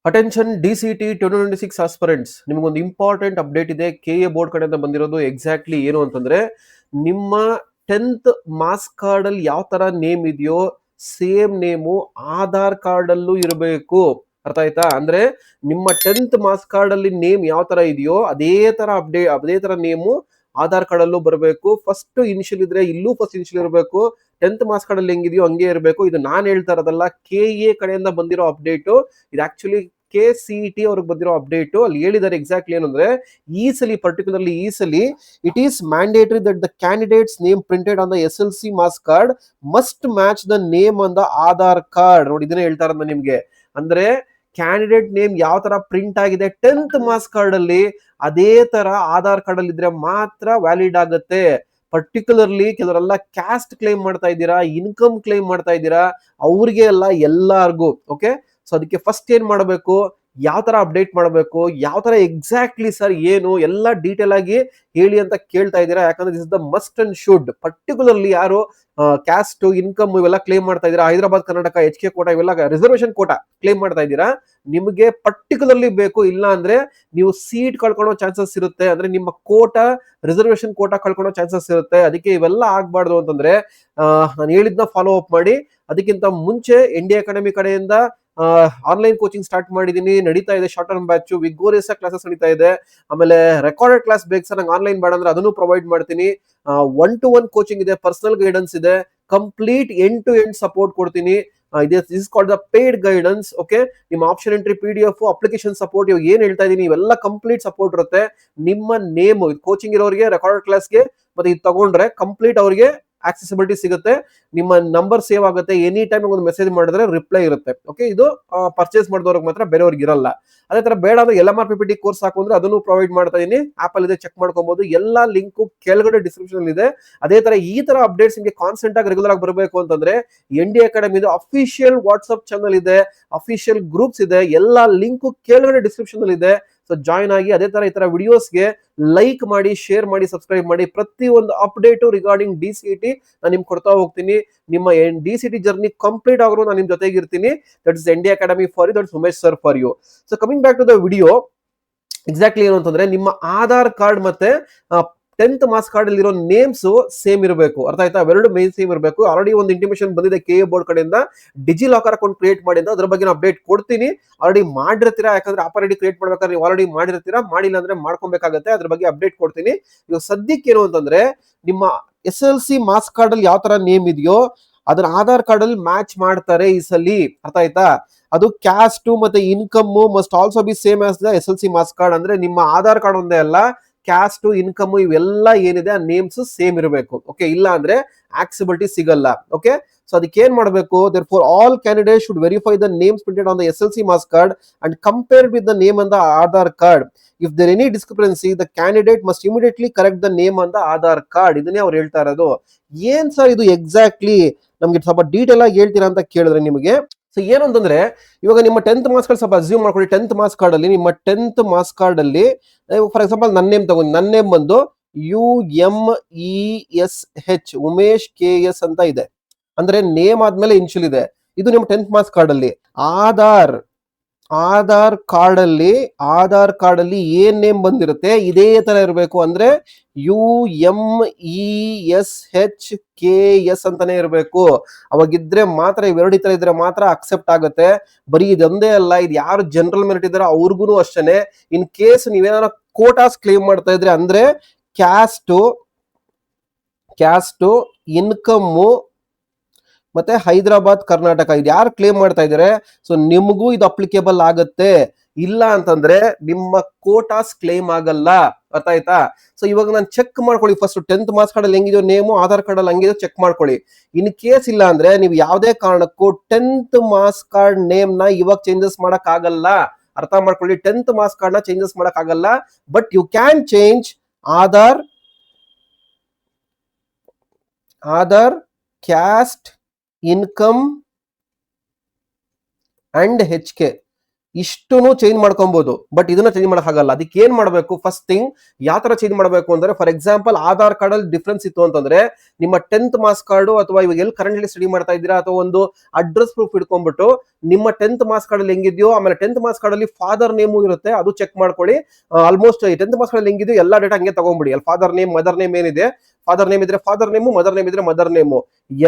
Attention DCT 2026 aspirants, ನಿಮಗೊಂದು important update ಇದೆ. KA board ಕಡೆಯಿಂದ ಬಂದಿರೋದು. ಎಕ್ಸಾಕ್ಟ್ಲಿ ಏನು ಅಂತಂದ್ರೆ, ನಿಮ್ಮ 10th ಮಾರ್ಕ್ಸ್ ಕಾರ್ಡ್ ಅಲ್ಲಿ ಯಾವ ತರ ನೇಮ್ ಇದೆಯೋ ಸೇಮ್ ನೇಮು ಆಧಾರ್ ಕಾರ್ಡ್ ಅಲ್ಲೂ ಇರಬೇಕು. ಅರ್ಥ ಆಯ್ತಾ? ಅಂದ್ರೆ ನಿಮ್ಮ 10th ಮಾರ್ಕ್ಸ್ ಕಾರ್ಡ್ ಅಲ್ಲಿ ನೇಮ್ ಯಾವ ತರ ಇದೆಯೋ ಅದೇ ತರ ನೇಮು ಆಧಾರ್ ಕಾರ್ಡ್ ಅಲ್ಲೂ ಬರಬೇಕು. ಫಸ್ಟ್ ಇನಿಷಿಯಲ್ ಇದ್ರೆ ಇಲ್ಲೂ ಫಸ್ಟ್ ಇನಿಷಿಯಲ್ ಇರಬೇಕು. 10th ಮಾರ್ಕ್ಸ್ ಕಾರ್ಡ್ ಅಲ್ಲಿ ಹೆಂಗಿದೆಯೋ ಹಂಗೆ ಇರಬೇಕು. ಇದು ನಾನು ಹೇಳ್ತಾ ಇರೋದಲ್ಲ, KA ಕಡೆಯಿಂದ ಬಂದಿರೋ ಅಪ್ಡೇಟ್. ಇದು ಆಕ್ಚುಲಿ KCET ಅವ್ರಿಗೆ ಬಂದಿರೋ ಅಪ್ಡೇಟ್. ಅಲ್ಲಿ ಹೇಳಿದ್ದಾರೆ ಎಕ್ಸಾಕ್ಟ್ಲಿ ಏನಂದ್ರೆ, ಪರ್ಟಿಕ್ಯುಲರ್ಲಿ ಈ ಸಲಿ it is mandatory that the candidates name printed on the SLC marks card must match the name on the Aadhaar card. ನೋಡಿ, ಇದನ್ನೇ ಹೇಳ್ತಾ ಇರೋದು ನಿಮ್ಗೆ. ಅಂದ್ರೆ ಕ್ಯಾಂಡಿಡೇಟ್ ನೇಮ್ ಯಾವ ತರ ಪ್ರಿಂಟ್ ಆಗಿದೆ 10th ಮಾರ್ಕ್ಸ್ ಕಾರ್ಡ್ ಅಲ್ಲಿ, ಅದೇ ತರ ಆಧಾರ್ ಕಾರ್ಡ್ ಅಲ್ಲಿ ಇದ್ರೆ ಮಾತ್ರ ವ್ಯಾಲಿಡ್ ಆಗುತ್ತೆ. ಪರ್ಟಿಕ್ಯುಲರ್ಲಿ ಕೆಲವರೆಲ್ಲ ಕ್ಯಾಸ್ಟ್ ಕ್ಲೈಮ್ ಮಾಡ್ತಾ ಇದ್ದೀರಾ, ಇನ್ಕಮ್ ಕ್ಲೈಮ್ ಮಾಡ್ತಾ ಇದ್ದೀರಾ, ಅವ್ರಿಗೆ ಎಲ್ಲ ಎಲ್ಲಾರ್ಗು. ಓಕೆ, ಸೊ ಅದಕ್ಕೆ ಫಸ್ಟ್ ಏನ್ ಮಾಡಬೇಕು, ಯಾವ ತರ ಅಪ್ಡೇಟ್ ಮಾಡಬೇಕು, ಯಾವ ತರ ಎಕ್ಸಾಕ್ಟ್ಲಿ ಸರ್ ಏನು ಎಲ್ಲ ಡೀಟೇಲ್ ಆಗಿ ಹೇಳಿ ಅಂತ ಕೇಳ್ತಾ ಇದ್ದೀರಾ. ಯಾಕಂದ್ರೆ this is the must and should. Particularly ಯಾರು ಕ್ಯಾಸ್ಟ್ ಇನ್ಕಮ್ ಇವೆಲ್ಲ ಕ್ಲೇಮ್ ಮಾಡ್ತಾ ಇದ್ದೀರಾ, ಹೈದರಾಬಾದ್ ಕರ್ನಾಟಕ HK ಕೋಟಾ ಇವೆಲ್ಲ ರಿಸರ್ವೇಶನ್ ಕೋಟಾ ಕ್ಲೇಮ್ ಮಾಡ್ತಾ ಇದ್ದೀರಾ, ನಿಮಗೆ ಪರ್ಟಿಕ್ಯುಲರ್ಲಿ ಬೇಕು. ಇಲ್ಲ ಅಂದ್ರೆ ನೀವು ಸೀಟ್ ಕಳ್ಕೊಳ್ಳೋ ಚಾನ್ಸಸ್ ಇರುತ್ತೆ. ಅಂದ್ರೆ ನಿಮ್ಮ ಕೋಟಾ ರಿಸರ್ವೇಶನ್ ಕೋಟಾ ಕಳ್ಕೊಳ್ಳೋ ಚಾನ್ಸಸ್ ಇರುತ್ತೆ. ಅದಕ್ಕೆ ಇವೆಲ್ಲ ಆಗ್ಬಾರ್ದು ಅಂತಂದ್ರೆ ನಾನು ಹೇಳಿದ್ನ ಫಾಲೋ ಅಪ್ ಮಾಡಿ. ಅದಕ್ಕಿಂತ ಮುಂಚೆ ND ಅಕಾಡೆಮಿ ಕಡೆಯಿಂದ ಆನ್ಲೈನ್ ಕೋಚಿಂಗ್ ಸ್ಟಾರ್ಟ್ ಮಾಡಿದೀನಿ, ನಡೀತಾ ಇದೆ. Short term batch vigorous classes ನಡೀತಾ ಇದೆ. ಆಮೇಲೆ ರೆಕಾರ್ಡೆಡ್ ಕ್ಲಾಸ್ ಬೇಕು ಸರ್ ನಂಗೆ ಆನ್ಲೈನ್ ಬೇಡ ಅಂದ್ರೆ ಅದನ್ನು ಪ್ರೊವೈಡ್ ಮಾಡ್ತೀನಿ. 1-to-1 ಕೋಚಿಂಗ್ ಇದೆ, ಪರ್ಸನಲ್ ಗೈಡೆನ್ಸ್ ಇದೆ, complete end to end support ಕೊಡ್ತೀನಿ. This called the paid guidance. Okay, ನಿಮ್ಮ option entry PDF, application support, ಇವಾಗ ಏನ್ ಹೇಳ್ತಾ ಇದೀನಿ ಇವೆಲ್ಲ ಕಂಪ್ಲೀಟ್ ಸಪೋರ್ಟ್ ಇರುತ್ತೆ. ನಿಮ್ಮ ನೇಮ್ ಕೋಚಿಂಗ್ ಇರೋರಿಗೆ ರೆಕಾರ್ಡೆಡ್ ಕ್ಲಾಸ್ಗೆ ಮತ್ತೆ ಇದು ತಗೊಂಡ್ರೆ ಕಂಪ್ಲೀಟ್ ಅವ್ರಿಗೆ ಆಕ್ಸೆಸಿಬಿಲಿಟಿ ಸಿಗುತ್ತೆ. ನಿಮ್ಮ ನಂಬರ್ ಸೇವ್ ಆಗುತ್ತೆ. ಎನಿ ಟೈಮ್ ಒಂದು ಮೆಸೇಜ್ ಮಾಡಿದ್ರೆ ರಿಪ್ಲೈ ಇರುತ್ತೆ. ಓಕೆ, ಇದು ಪರ್ಚೇಸ್ ಮಾಡಿದವ್ರಿಗೆ ಮಾತ್ರ, ಬೇರೆಯವ್ರಿಗೆ ಇರಲ್ಲ. ಅದೇ ತರ ಬೇಡ ಅಂದ್ರೆ LMR PPT ಕೋರ್ಸ್ ಹಾಕು ಅಂದ್ರೆ ಅದನ್ನು ಪ್ರೊವೈಡ್ ಮಾಡ್ತಾ ಇದೀನಿ. ಆಪ್ ಅಲ್ಲಿ ಇದೆ, ಚೆಕ್ ಮಾಡ್ಕೊಬಹುದು. ಎಲ್ಲಾ ಲಿಂಕ್ ಕೆಳಗಡೆ ಡಿಸ್ಕ್ರಿಪ್ಷನ್ ಅಲ್ಲಿ ಇದೆ. ಅದೇ ತರ ಈ ತರ ಅಪ್ಡೇಟ್ಸ್ ನಿಮಗೆ ಕಾನ್ಸ್ಟೆಂಟ್ ಆಗಿ ರೆಗ್ಯುಲರ್ ಆಗಿ ಬರಬೇಕು ಅಂತಂದ್ರೆ ND academy official WhatsApp channel ಇದೆ, ಅಫಿಷಿಯಲ್ ಗ್ರೂಪ್ಸ್ ಇದೆ, ಎಲ್ಲಾ ಲಿಂಕ್ ಕೆಳಗಡೆ ಡಿಸ್ಕ್ರಿಪ್ಷನ್ ಅಲ್ಲಿ ಇದೆ. ಸೊ ಜಾಯ್ನ್ ಆಗಿ. ಅದೇ ತರ ಈ ತರ ವಿಡಿಯೋಸ್ಗೆ ಲೈಕ್ ಮಾಡಿ, ಶೇರ್ ಮಾಡಿ, ಸಬ್ಸ್ಕ್ರೈಬ್ ಮಾಡಿ. ಪ್ರತಿ ಒಂದು ಅಪ್ಡೇಟ್ ರಿಗಾರ್ಡಿಂಗ್ DCT ನಾನು ನಿಮ್ಗೆ ಕೊಡ್ತಾ ಹೋಗ್ತೀನಿ. ನಿಮ್ಮ DCT ಜರ್ನಿ ಕಂಪ್ಲೀಟ್ ಆದ್ರೂ ನಾನು ನಿಮ್ ಜೊತೆಗೆ ಇರ್ತೀನಿ. That is ND academy for you, that is Umesh sir for you. So coming back to the video, exactly ಏನು ಅಂತಂದ್ರೆ, ನಿಮ್ಮ ಆಧಾರ್ ಕಾರ್ಡ್ ಮತ್ತೆ 10th ಮಾರ್ಕ್ಸ್ ಕಾರ್ಡ್ ಅಲ್ಲಿ ಇರೋ ನೇಮ್ಸ್ ಸೇಮ್ ಇರಬೇಕು. ಅರ್ಥ ಆಯ್ತಾ? ಅವೆರಡು ಮೇನ್ ಸೇಮ್ ಇರಬೇಕು. ಆಲ್ರೆಡಿ ಒಂದು ಇಂಟಿಮೇಷನ್ ಬಂದಿದೆ KA ಬೋರ್ಡ್ ಕಡೆಯಿಂದ, ಡಿಜಿ ಲಾಕರ್ ಅಕೌಂಟ್ ಕ್ರಿಯೇಟ್ ಮಾಡಿ ಅಂತ. ಅದ್ರ ಬಗ್ಗೆ ಅಪ್ಡೇಟ್ ಕೊಡ್ತೀನಿ. ಆಲ್ರೆಡಿ ಮಾಡಿರ್ತೀರಾ, ಯಾಕಂದ್ರೆ ಆಪ್ ಐಡಿ ಕ್ರಿಯೇಟ್ ಮಾಡ್ಬೇಕಾದ್ರೆ ನೀವು ಆಲ್ರೆಡಿ ಮಾಡಿರ್ತೀರಾ, ಮಾಡಿಲ್ಲ ಅಂದ್ರೆ ಮಾಡ್ಕೊಬೇಕಾಗತ್ತೆ. ಅದ್ರ ಬಗ್ಗೆ ಅಪ್ಡೇಟ್ ಕೊಡ್ತೀನಿ. ಇವಾಗ ಸದ್ಯಕ್ಕೆ ಏನು ಅಂತಂದ್ರೆ, ನಿಮ್ಮ SLC ಮಾರ್ಕ್ಸ್ ಕಾರ್ಡ್ ಅಲ್ಲಿ ಯಾವ ತರ ನೇಮ್ ಇದೆಯೋ ಅದನ್ನ ಆಧಾರ್ ಕಾರ್ಡ್ ಅಲ್ಲಿ ಮ್ಯಾಚ್ ಮಾಡ್ತಾರೆ ಈ ಸಲಿ. ಅರ್ಥ ಆಯ್ತಾ? ಅದು ಕ್ಯಾಸ್ಟ್ ಮತ್ತೆ income must also be same as the SLC marks card. ಅಂದ್ರೆ ನಿಮ್ಮ ಆಧಾರ್ ಕಾರ್ಡ್ ಒಂದೇ ಅಲ್ಲ, ಕ್ಯಾಸ್ಟ್ ಇನ್ಕಮ್ ಇವೆಲ್ಲ ಏನಿದೆ ಆ ನೇಮ್ಸ್ ಸೇಮ್ ಇರಬೇಕು. ಓಕೆ, ಇಲ್ಲ ಅಂದ್ರೆ ಆಕ್ಸೆಸಿಬಿಲಿಟಿ ಸಿಗಲ್ಲ. ಓಕೆ, ಸೊ ಅದಕ್ಕೆ ಏನ್ ಮಾಡಬೇಕು, therefore all candidates should verify the names printed on the SLC marks card and compare with the name on the Aadhaar card. If there any discrepancy, the candidate must immediately correct the name on the Aadhaar card. ಇದನ್ನೇ ಅವ್ರು ಹೇಳ್ತಾ ಇರೋದು. ಏನ್ sir ಇದು exactly, ನಮ್ಗೆ ಸ್ವಲ್ಪ detail ಆಗಿ ಹೇಳ್ತೀರಾ ಅಂತ ಕೇಳಿದ್ರೆ ನಿಮಗೆ. ಸೊ ಏನು ಅಂತಂದ್ರೆ, ಇವಾಗ ನಿಮ್ಮ 10th ಮಾರ್ಕ್ಸ್ ಕಾರ್ಡ್ ಸ್ವಲ್ಪ ಅಸ್ಯೂಮ್ ಮಾಡ್ಕೊಳ್ಳಿ. 10th ಮಾರ್ಕ್ಸ್ ಕಾರ್ಡ್ ಅಲ್ಲಿ, ನಿಮ್ಮ 10th ಮಾರ್ಕ್ಸ್ ಕಾರ್ಡ್ ಅಲ್ಲಿ ಫಾರ್ ಎಕ್ಸಾಂಪಲ್ ನನ್ನ ನೇಮ್ ತಗೊಂಡು, ನನ್ನ ನೇಮ್ ಬಂದು UMESH ಉಮೇಶ್ KS ಅಂತ ಇದೆ. ಅಂದ್ರೆ ನೇಮ್ ಆದ್ಮೇಲೆ ಇನ್ಶಿಯಲ್ ಇದೆ. ಇದು ನಿಮ್ಮ 10th ಮಾರ್ಕ್ಸ್ ಕಾರ್ಡ್ ಅಲ್ಲಿ. ಆಧಾರ್ ಕಾರ್ಡ್ ಅಲ್ಲಿ ಏನ್ ನೇಮ್ ಬಂದಿರುತ್ತೆ ಇದೇ ತರ ಇರಬೇಕು. ಅಂದ್ರೆ UMESHKS ಅಂತಾನೆ ಇರಬೇಕು. ಅವಾಗಿದ್ರೆ ಮಾತ್ರ, ಇವೆರಡು ತರ ಇದ್ರೆ ಮಾತ್ರ ಅಕ್ಸೆಪ್ಟ್ ಆಗುತ್ತೆ. ಬರೀ ಇದೊಂದೇ ಅಲ್ಲ, ಇದು ಯಾರು ಜನರಲ್ ಮೆರಿಟ್ ಇದಾರೆ ಅವ್ರಿಗೂ ಅಷ್ಟೇನೆ. ಇನ್ ಕೇಸ್ ನೀವೇನಾರ ಕೋಟಾಸ್ ಕ್ಲೇಮ್ ಮಾಡ್ತಾ ಇದ್ರೆ, ಅಂದ್ರೆ ಕ್ಯಾಸ್ಟ್ ಇನ್ಕಮ್ ಮತ್ತೆ ಹೈದರಾಬಾದ್ ಕರ್ನಾಟಕ ಇದು ಯಾರು ಕ್ಲೇಮ್ ಮಾಡ್ತಾ ಇದ್ದಾರೆ, ಸೊ ನಿಮಗೂ ಇದು ಅಪ್ಲಿಕೇಬಲ್ ಆಗುತ್ತೆ. ಇಲ್ಲ ಅಂತಂದ್ರೆ ನಿಮ್ಮ ಕೋಟಾಸ್ ಕ್ಲೇಮ್ ಆಗಲ್ಲ. ಅರ್ಥ ಆಯ್ತಾ? ಸೊ ಇವಾಗ ನಾನು ಚೆಕ್ ಮಾಡ್ಕೊಳ್ಳಿ ಫಸ್ಟ್, 10th ಮಾರ್ಕ್ಸ್ ಕಾರ್ಡ್ ಅಲ್ಲಿ ಹೆಂಗಿದೆಯೋ ನೇಮು, ಆಧಾರ್ ಕಾರ್ಡ್ ಅಲ್ಲಿ ಹಂಗಿದೆಯೋ ಚೆಕ್ ಮಾಡ್ಕೊಳ್ಳಿ. ಇನ್ ಕೇಸ್ ಇಲ್ಲ ಅಂದ್ರೆ ನೀವು ಯಾವುದೇ ಕಾರಣಕ್ಕೂ 10th ಮಾರ್ಕ್ಸ್ ಕಾರ್ಡ್ ನೇಮ್ ನ ಇವಾಗ ಚೇಂಜಸ್ ಮಾಡಕ್ ಆಗಲ್ಲ. ಅರ್ಥ ಮಾಡ್ಕೊಳ್ಳಿ, 10th ಮಾರ್ಕ್ಸ್ ಕಾರ್ಡ್ ನ ಚೇಂಜಸ್ ಮಾಡಕ್ ಆಗಲ್ಲ. But you can change Aadhaar, caste, income and HK ಇಷ್ಟುನು ಚೇಂಜ್ ಮಾಡ್ಕೊಬಹುದು. ಬಟ್ ಇದನ್ನ ಚೇಂಜ್ ಮಾಡಕ್ಕಾಗಲ್ಲ. ಅದಕ್ಕೆ ಏನ್ ಮಾಡಬೇಕು, ಫಸ್ಟ್ ಥಿಂಗ್ ಯಾವ ತರ ಚೇಂಜ್ ಮಾಡಬೇಕು ಅಂದ್ರೆ, ಫಾರ್ ಎಕ್ಸಾಂಪಲ್ ಆಧಾರ್ ಕಾರ್ಡ್ ಅಲ್ಲಿ ಡಿಫ್ರೆನ್ಸ್ ಇತ್ತು ಅಂತಂದ್ರೆ, ನಿಮ್ಮ 10th ಮಾರ್ಕ್ಸ್ ಕಾರ್ಡ್ ಅಥವಾ ಇವಾಗ ಎಲ್ಲಿ ಕರೆಂಟ್ಲಿ ಸ್ಟಡಿ ಮಾಡ್ತಾ ಇದ್ದೀರಾ ಅಥವಾ ಒಂದು ಅಡ್ರೆಸ್ ಪ್ರೂಫ್ ಇಟ್ಕೊಂಡ್ಬಿಟ್ಟು ನಿಮ್ಮ 10th ಮಾರ್ಕ್ಸ್ ಕಾರ್ಡ್ ಅಲ್ಲಿ ಹೆಂಗಿದ್ಯೋ, ಆಮೇಲೆ 10th ಮಾರ್ಕ್ಸ್ ಕಾರ್ಡ್ ಅಲ್ಲಿ ಫಾದರ್ ನೇಮು ಇರುತ್ತೆ, ಅದು ಚೆಕ್ ಮಾಡ್ಕೊಳ್ಳಿ. ಆಲ್ಮೋಸ್ಟ್ 10th ಮಾರ್ಕ್ಸ್ ಕಾರ್ಡ್ ಅಲ್ಲಿ ಹೆಂಗಿದೆಯೋ ಎಲ್ಲಾ ಡೇಟಾ ಹಂಗೆ ತಗೊಂಡ್ಬಿಡಿ. ಅಲ್ಲಿ ಫಾದರ್ ನೇಮ್, ಮದರ್ ನೇಮ್ ಏನಿದೆ, ಫಾದರ್ ನೇಮ್ ಇದ್ರೆ ಫಾದರ್ ನೇಮು, ಮದರ್ ನೇಮ್ ಇದ್ರೆ ಮದರ್ ನೇಮು,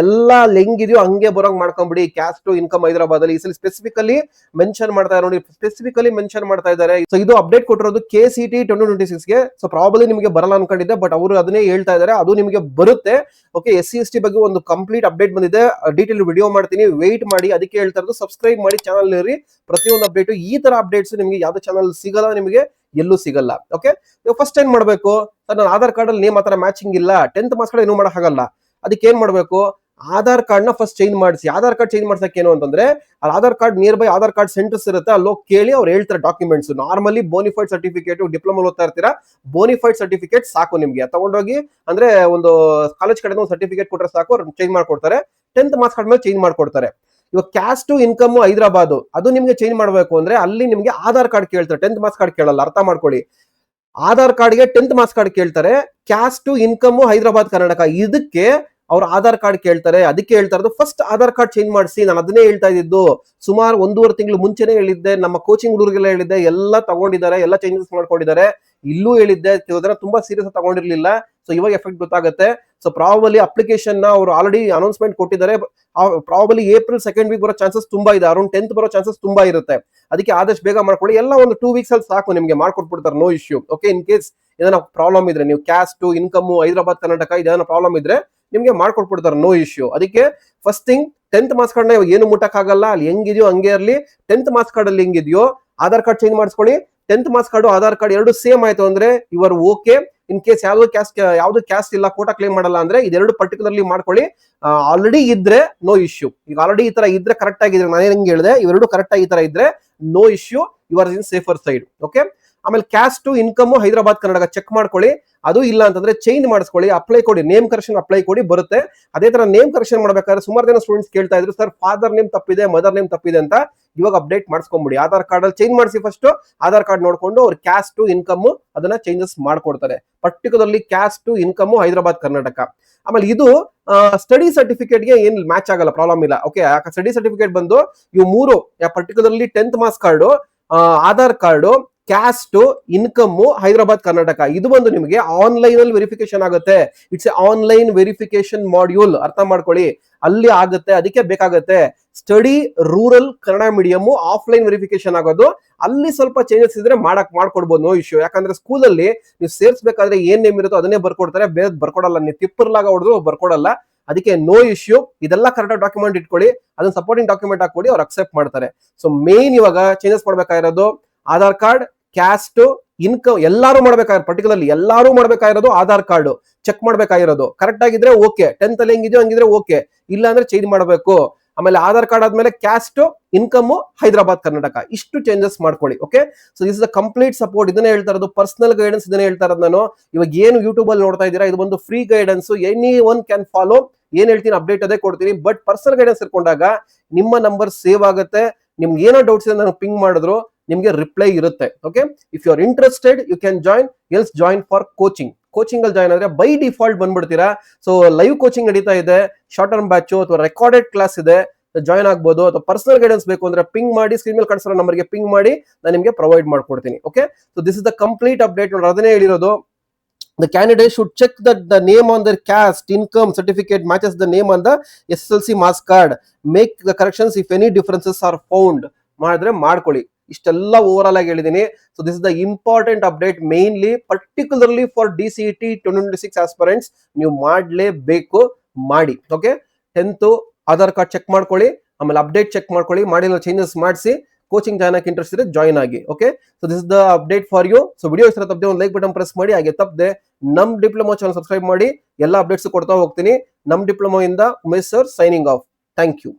ಎಲ್ಲಾ ಹೆಂಗಿದೆಯೋ ಹಂಗೆ ಬರೋಂಗ್ ಮಾಡ್ಕೊಂಡ್ಬಿಡಿ. ಕ್ಯಾಸ್ಟ್ ಇನ್ಕಮ್ ಹೈದರಾಬಾದ್ ಅಲ್ಲಿ ಈ ಸಲ ಸ್ಪೆಸಿಫಿಕಲಿ ಮೆನ್ಷನ್ ಮಾಡ್ತಾ ನೋಡಿ, ಸ್ಪೆಸಿಫಿಕಲಿ ಮೆನ್ಷನ್ ಮಾಡ್ತಾ ಇದ್ದಾರೆ. ಸೊ ಇದು ಅಪ್ಡೇಟ್ ಕೊಟ್ಟಿರೋದು KCET 2026 ಗೆ. ಸೊ ಪ್ರಾಬಲಿ ನಿಮಗೆ ಬರಲ್ಲ ಅನ್ಕೊಂಡಿದ್ದೆ, ಬಟ್ ಅವರು ಅದನ್ನೇ ಹೇಳ್ತಾ ಇದ್ದಾರೆ, ಅದು ನಿಮಗೆ ಬರುತ್ತೆ. ಓಕೆ, SC/ST ಬಗ್ಗೆ ಒಂದು ಕಂಪ್ಲೀಟ್ ಅಪ್ಡೇಟ್ ಬಂದಿದೆ, ಡೀಟೇಲ್ ವಿಡಿಯೋ ಮಾಡ್ತೀನಿ, ವೆಯ್ಟ್ ಮಾಡಿ. ಅದಕ್ಕೆ ಹೇಳ್ತಾ ಇರೋದು ಸಬ್ಸ್ಕ್ರೈಬ್ ಮಾಡಿ ಚಾನಲ್ ಇರಿ. ಪ್ರತಿಯೊಂದು ಅಪ್ಡೇಟ್ ಈ ತರ ಅಪ್ಡೇಟ್ಸ್ ನಿಮಗೆ ಯಾವ್ದು ಚಾನಲ್ ಸಿಗಲ್ಲ, ನಿಮಗೆ ಎಲ್ಲೂ ಸಿಗಲ್ಲ. ಓಕೆ, ಫಸ್ಟ್ ಏನ್ ಮಾಡ್ಬೇಕು, ನನ್ನ ಆಧಾರ್ ಕಾರ್ಡ್ ಅಲ್ಲಿ ನೇಮ್ ಆತರ ಮ್ಯಾಚಿಂಗ್ ಇಲ್ಲ, 10th ಮಾರ್ಕ್ಸ್ ಕಾರ್ಡ್ ಏನೂ ಮಾಡಕ್ಕಾಗಲ್ಲ. ಅದಕ್ಕೆ ಏನ್ ಮಾಡ್ಬೇಕು, ಆಧಾರ್ ಕಾರ್ಡ್ ನ ಫಸ್ಟ್ ಚೇಂಜ್ ಮಾಡಿಸಿ. ಆಧಾರ್ ಕಾರ್ಡ್ ಚೇಂಜ್ ಮಾಡ್ಸಕ್ ಏನು ಅಂತಂದ್ರೆ, ಅಲ್ಲಿ Aadhaar card near by Aadhaar card centres ಇರುತ್ತೆ, ಅಲ್ಲೋಗಿ ಕೇಳಿ ಅವ್ರು ಹೇಳ್ತಾರೆ documents. Normally bona fide certificate, diploma ಓದ್ತಾ ಇರ್ತೀರಾ, ಬೋನಿಫೈಡ್ ಸರ್ಟಿಫಿಕೇಟ್ ಸಾಕು ನಿಮ್ಗೆ. ತಗೊಂಡೋಗಿ ಅಂದ್ರೆ ಒಂದು ಕಾಲೇಜ್ ಕಡೆ ಒಂದು ಸರ್ಟಿಫಿಕೇಟ್ ಕೊಟ್ಟರೆ ಸಾಕು, ಅವ್ರು ಚೇಂಜ್ ಮಾಡ್ಕೊಡ್ತಾರೆ. 10th ಮಾರ್ಕ್ಸ್ ಕಾರ್ಡ್ ಮೇಲೆ ಚೇಂಜ್ ಮಾಡ್ಕೊಡ್ತಾರೆ. ಇವಾಗ ಕ್ಯಾಸ್ಟ್ ಇನ್ಕಮ್ ಹೈದರಾಬಾದ್ ಅದು ನಿಮ್ಗೆ ಚೇಂಜ್ ಮಾಡ್ಬೇಕು ಅಂದ್ರೆ, ಅಲ್ಲಿ ನಿಮ್ಗೆ ಆಧಾರ್ ಕಾರ್ಡ್ ಕೇಳ್ತಾರೆ, 10th ಮಾರ್ಕ್ಸ್ ಕಾರ್ಡ್ ಕೇಳಲ್ಲ. ಅರ್ಥ ಮಾಡ್ಕೊಳ್ಳಿ, ಆಧಾರ್ ಕಾರ್ಡ್ಗೆ 10th ಮಾರ್ಕ್ಸ್ ಕಾರ್ಡ್ ಕೇಳ್ತಾರೆ, ಕ್ಯಾಸ್ಟ್ ಇನ್ಕಮ್ ಹೈದರಾಬಾದ್ ಕರ್ನಾಟಕ ಇದಕ್ಕೆ ಅವ್ರ ಆಧಾರ್ ಕಾರ್ಡ್ ಕೇಳ್ತಾರೆ. ಅದಕ್ಕೆ ಹೇಳ್ತಾ ಇರೋದು ಫಸ್ಟ್ ಆಧಾರ್ ಕಾರ್ಡ್ ಚೇಂಜ್ ಮಾಡಿಸಿ. ನಾನು ಅದನ್ನೇ ಹೇಳ್ತಾ ಇದ್ದು, ಸುಮಾರು 1.5 ತಿಂಗಳು ಮುಂಚೆನೆ ಹೇಳಿದ್ದೆ, ನಮ್ಮ ಕೋಚಿಂಗ್ ಹುಡುಗರಿಗೆಲ್ಲ ಹೇಳಿದ್ದೆ, ಎಲ್ಲ ತಗೊಂಡಿದ್ದಾರೆ, ಎಲ್ಲ ಚೇಂಜಸ್ ಮಾಡ್ಕೊಂಡಿದ್ದಾರೆ. ಇಲ್ಲೂ ಹೇಳಿದ್ದೆ, ತುಂಬಾ ಸೀರಿಯಸ್ ತಗೊಂಡಿರ್ಲಿಲ್ಲ. ಸೊ ಇವಾಗ ಎಫೆಕ್ಟ್ ಗೊತ್ತಾಗುತ್ತೆ. ಸೊ ಪ್ರಾಬಲಿ ಅಪ್ಲಿಕೇಶನ್ ನ ಅವರು ಆಲ್ರೆಡಿ ಅನೌನ್ಸ್ಮೆಂಟ್ ಕೊಟ್ಟಿದ್ದಾರೆ. ಪ್ರಾಬಲಿ ಏಪ್ರಿಲ್ 2nd ವೀಕ್ ಬರೋ ಚಾನ್ಸಸ್ ತುಂಬಾ ಇದೆ, ಅರೌಂಡ್ 10th ಬರೋ ಚಾನ್ಸಸ್ ತುಂಬಾ ಇರುತ್ತೆ. ಅದಕ್ಕೆ ಆದಷ್ಟು ಬೇಗ ಮಾಡ್ಕೊಳ್ಳಿ. ಎಲ್ಲ ಒಂದು 2 ವೀಕ್ಸ್ ಅಲ್ಲಿ ಸಾಕು, ನಿಮ್ಗೆ ಮಾಡ್ಕೊಟ್ಬಿಡ್ತಾರೆ, no issue. Okay, in case ಏನಾರ ಪ್ರಾಬ್ಲಮ್ ಇದ್ರೆ, ನೀವು ಕ್ಯಾಸ್ಟ್ ಇನ್ಕಮ್ ಹೈದರಾಬಾದ್ ಕರ್ನಾಟಕ ಇದೇನೋ ಪ್ರಾಬ್ಲಮ್ ಇದ್ರೆ ನಿಮ್ಗೆ ಮಾಡ್ಕೊಟ್ಬಿಡ್ತಾರೆ, ನೋ ಇಶ್ಯೂ. ಅದಕ್ಕೆ first thing 10th marks card ನ ಏನು ಮುಟ್ಟಕ್ಕಾಗಲ್ಲ, ಅಲ್ಲಿ ಹೆಂಗಿದೆಯೋ ಹಂಗೆ ಇರಲಿ. 10th ಮಾರ್ಕ್ಸ್ ಕಾರ್ಡ್ ಅಲ್ಲಿ ಹೆಂಗಿದೆಯೋ ಆಧಾರ್ ಕಾರ್ಡ್ ಚೇಂಜ್ ಮಾಡಿಸ್ಕೊಳ್ಳಿ. 10th marks card Aadhaar card ಎರಡು ಸೇಮ್ ಆಯ್ತು ಅಂದ್ರೆ ಇವರ್ ಓಕೆ. ಇನ್ ಕೇಸ್ ಯಾವ್ದು ಕ್ಯಾಸ್ಟ್ ಇಲ್ಲ, ಕೋಟಾ ಕ್ಲೇಮ್ ಮಾಡಲ್ಲ ಅಂದ್ರೆ ಇದೆರಡು ಪರ್ಟಿಕ್ಯುಲರ್ಲಿ ಮಾಡ್ಕೊಳ್ಳಿ. ಆಲ್ರೆಡಿ ಇದ್ರೆ ನೋ ಇಶ್ಯೂ. ಈಗ ಆಲ್ರೆಡಿ ಈ ತರ ಇದ್ರೆ ಕರೆಕ್ಟ್ ಆಗಿದ್ರೆ, ನಾನು ಹೆಂಗೆ ಹೇಳಿದೆ, ಇವೆರಡು ಕರೆಕ್ಟ್ ಆಗಿ ಈ ತರ ಇದ್ರೆ no issue, you are in safer side. Okay, ಆಮೇಲೆ caste income Hyderabad Karnataka check ಮಾಡ್ಕೊಳ್ಳಿ. ಅದು ಇಲ್ಲ ಅಂತಂದ್ರೆ ಚೇಂಜ್ ಮಾಡಿಸ್ಕೊಳ್ಳಿ, ಅಪ್ಲೈ ಕೊಡಿ, ನೇಮ್ ಕರೆಕ್ಷನ್ ಅಪ್ಲೈ ಕೊಡಿ, ಬರುತ್ತೆ. ಅದೇ ತರ ನೇಮ್ ಕರೆಕ್ಷನ್ ಮಾಡ್ಬೇಕಾದ್ರೆ ಸುಮಾರು ಜನ ಸ್ಟೂಡೆಂಟ್ಸ್ ಕೇಳ್ತಾ ಇದ್ರು, ಸರ್ ಫಾದರ್ ನೇಮ್ ತಪ್ಪಿದೆ, ಮದರ್ ನೇಮ್ ತಪ್ಪಿದೆ ಅಂತ. ಇವಾಗ ಅಪ್ಡೇಟ್ ಮಾಡಿಸ್ಕೊಂಬಿಡಿ, ಆಧಾರ್ ಕಾರ್ಡ್ ಅಲ್ಲಿ ಚೇಂಜ್ ಮಾಡಿಸಿ. ಫಸ್ಟ್ ಆಧಾರ್ ಕಾರ್ಡ್ ನೋಡ್ಕೊಂಡು ಅವ್ರ ಕ್ಯಾಸ್ಟ್ ಇನ್ಕಮ್ ಅದನ್ನ ಚೇಂಜಸ್ ಮಾಡ್ಕೊಡ್ತಾರೆ, particularly caste income Hyderabad Karnataka. ಆಮೇಲೆ ಇದು ಸ್ಟಡಿ ಸರ್ಟಿಫಿಕೇಟ್ ಗೆ ಏನ್ ಮ್ಯಾಚ್ ಆಗಲ್ಲ, ಪ್ರಾಬ್ಲಮ್ ಇಲ್ಲ. ಓಕೆ, ಸ್ಟಡಿ ಸರ್ಟಿಫಿಕೇಟ್ ಬಂದು ಇವು ಮೂರು, particularly 10th marks card, Aadhaar card, caste income Hyderabad Karnataka, ಇದು ಬಂದು ನಿಮಗೆ ಆನ್ಲೈನ್ ಅಲ್ಲಿ ವೆರಿಫಿಕೇಶನ್ ಆಗುತ್ತೆ. It's A online verification module, ಅರ್ಥ ಮಾಡ್ಕೊಳ್ಳಿ, ಅಲ್ಲಿ ಆಗುತ್ತೆ. ಅದಕ್ಕೆ ಬೇಕಾಗುತ್ತೆ study rural Kannada medium offline verification ಆಗೋದು. ಅಲ್ಲಿ ಸ್ವಲ್ಪ ಚೇಂಜಸ್ ಇದ್ರೆ ಮಾಡ್ಕೊಡ್ಬೋದು, ನೋ ಇಶ್ಯೂ. ಯಾಕಂದ್ರೆ ಸ್ಕೂಲಲ್ಲಿ ನೀವು ಸೇರ್ಸ್ಬೇಕಾದ್ರೆ ಏನ್ ನೇಮ್ ಇರುತ್ತೋ ಅದನ್ನೇ ಬರ್ಕೊಡ್ತಾರೆ, ಬೇರೆ ಬರ್ಕೊಡಲ್ಲ. ನೀವು ತಿಪ್ಪರ್ಲಾಗ ಹೊಡೆದ್ರು ಬರ್ಕೊಡಲ್ಲ. ಅದಕ್ಕೆ ನೋ ಇಶ್ಯೂ. ಇದೆಲ್ಲ ಕರೆಕ್ಟ್ ಡಾಕ್ಯುಮೆಂಟ್ ಇಟ್ಕೊಳ್ಳಿ, ಅದನ್ನ ಸಪೋರ್ಟಿಂಗ್ ಡಾಕ್ಯುಮೆಂಟ್ ಹಾಕೊಡಿ, ಅವ್ರು ಅಕ್ಸೆಪ್ಟ್ ಮಾಡ್ತಾರೆ. ಸೊ ಮೇನ್ ಇವಾಗ ಚೇಂಜಸ್ ಮಾಡ್ಬೇಕಾಗಿರೋದು ಆಧಾರ್ ಕಾರ್ಡ್, ಕ್ಯಾಸ್ಟ್, ಇನ್ಕಮ್ ಎಲ್ಲಾರು ಮಾಡ್ಬೇಕಾಗಿರೋ, ಪರ್ಟಿಕ್ಯುಲರ್ಲಿ ಎಲ್ಲಾರು ಮಾಡ್ಬೇಕಾಗಿರೋದು ಆಧಾರ್ ಕಾರ್ಡ್ ಚೆಕ್ ಮಾಡ್ಬೇಕಾಗಿರೋದು. ಕರೆಕ್ಟ್ ಆಗಿದ್ರೆ ಓಕೆ, 10th ಅಲ್ಲಿ ಹೆಂಗಿದೆಯೋ ಹಂಗಿದ್ರೆ ಓಕೆ, ಇಲ್ಲ ಅಂದ್ರೆ ಚೇಂಜ್ ಮಾಡಬೇಕು. ಆಮೇಲೆ ಆಧಾರ್ ಕಾರ್ಡ್ ಆದ್ಮೇಲೆ ಕ್ಯಾಸ್ಟ್ ಇನ್ಕಮ್ ಹೈದರಾಬಾದ್ ಕರ್ನಾಟಕ, ಇಷ್ಟು ಚೇಂಜಸ್ ಮಾಡ್ಕೊಳ್ಳಿ. Okay, so this is the complete support. ಇದನ್ನೇ ಹೇಳ್ತಾ ಇರೋದು, ಪರ್ಸನಲ್ ಗೈಡೆನ್ಸ್ ಇದನ್ನೇ ಹೇಳ್ತಾ ಇರೋದು ನಾನು. ಇವಾಗ ಏನು ಯೂಟ್ಯೂಬ್ ಅಲ್ಲಿ ನೋಡ್ತಾ ಇದ್ದೀರಾ, ಇದು ಒಂದು free guidance, any one can follow. ಏನ್ ಹೇಳ್ತೀನಿ ಅಪ್ಡೇಟ್ ಅದೇ ಕೊಡ್ತೀನಿ, ಬಟ್ ಪರ್ಸನಲ್ ಗೈಡೆನ್ಸ್ ಇಟ್ಕೊಂಡಾಗ ನಿಮ್ಮ ನಂಬರ್ ಸೇವ್ ಆಗುತ್ತೆ. ನಿಮ್ಗೆ ಏನೋ ಡೌಟ್ಸ್ ಇದೆ ನಾನು ಪಿಂಗ್ ಮಾಡಿದ್ರು ನಿಮ್ಗೆ ರಿಪ್ಲೈ ಇರುತ್ತೆ. Okay, if you are interested you can join, else join for coaching. Coaching ಅಲ್ಲಿ ಜಾಯಿನ್ ಆದ್ರೆ ಬೈ ಡಿಫಾಲ್ಟ್ ಬಂದ್ಬಿಡ್ತೀರಾ. ಸೊ ಲೈವ್ ಕೋಚಿಂಗ್ ನಡೀತಾ ಇದೆ, ಶಾರ್ಟ್ ಟರ್ಮ್ ಬ್ಯಾಚ್ ಅಥವಾ ರೆಕಾರ್ಡೆಡ್ ಕ್ಲಾಸ್ ಇದೆ, ಜಾಯಿನ್ ಆಗ್ಬೋದು. ಅಥವಾ ಪರ್ಸನಲ್ ಗೈಡೆನ್ಸ್ ಬೇಕು ಅಂದ್ರೆ ಪಿಂಗ್ ಮಾಡಿ, ಸ್ಕ್ರೀನ್ ಮೇಲೆ ಕಾಣಿಸಿರೋ ನಂಬರ್ಗೆ ಪಿಂಗ್ ಮಾಡಿ, ನಾನು ನಿಮಗೆ ಪ್ರೊವೈಡ್ ಮಾಡ್ಕೊಡ್ತೀನಿ. Okay, so this is the complete update. ನೋಡಿ, ಅದನ್ನೇ ಹೇಳಿರೋದು, the candidate should check that the name on their caste income certificate matches the name on the SSLC marks card. Make the corrections if any differences are found. ಮಾಡಿದ್ರೆ ಮಾಡ್ಕೊಳ್ಳಿ. ಇಷ್ಟೆಲ್ಲ over all ಆಗಿ ಹೇಳಿದೀನಿ. So this is the important update, mainly particularly for DCET 2026 aspirants. ನೀವು ಮಾಡಲೇಬೇಕು, ಮಾಡಿ. Okay, 10th Aadhaar card check ಮಾಡ್ಕೊಳ್ಳಿ, ಆಮೇಲೆ ಅಪ್ಡೇಟ್ ಚೆಕ್ ಮಾಡ್ಕೊಳ್ಳಿ, ಮಾಡಿರೋ ಚೇಂಜಸ್ ಮಾಡಿಸಿ. ಕೋಚಿಂಗ್ ಜಾಯ್ನ್ ಆಗಿ ಇಂಟ್ರೆಸ್ಟ್ ಇದೆ, ಜಾಯ್ನ್ ಆಗಿ. Okay, so this is the update for you. So video ಇಷ್ಟ ತಪ್ಪದೆ ಒಂದು ಲೈಕ್ ಬಟನ್ ಪ್ರೆಸ್ ಮಾಡಿ. ಹಾಗೆ ತಪ್ಪದೆ ನಮ್ ಡಿಪ್ಲೊಮಾ ಚಾನಲ್ ಸಬ್ಸ್ಕ್ರೈಬ್ ಮಾಡಿ, ಎಲ್ಲ ಅಪ್ಡೇಟ್ಸ್ ಕೊಡ್ತಾ ಹೋಗ್ತೀನಿ. ನಮ್ ಡಿಪ್ಲೊಮಾ ಇಂದ Umesh sir signing off. Thank you.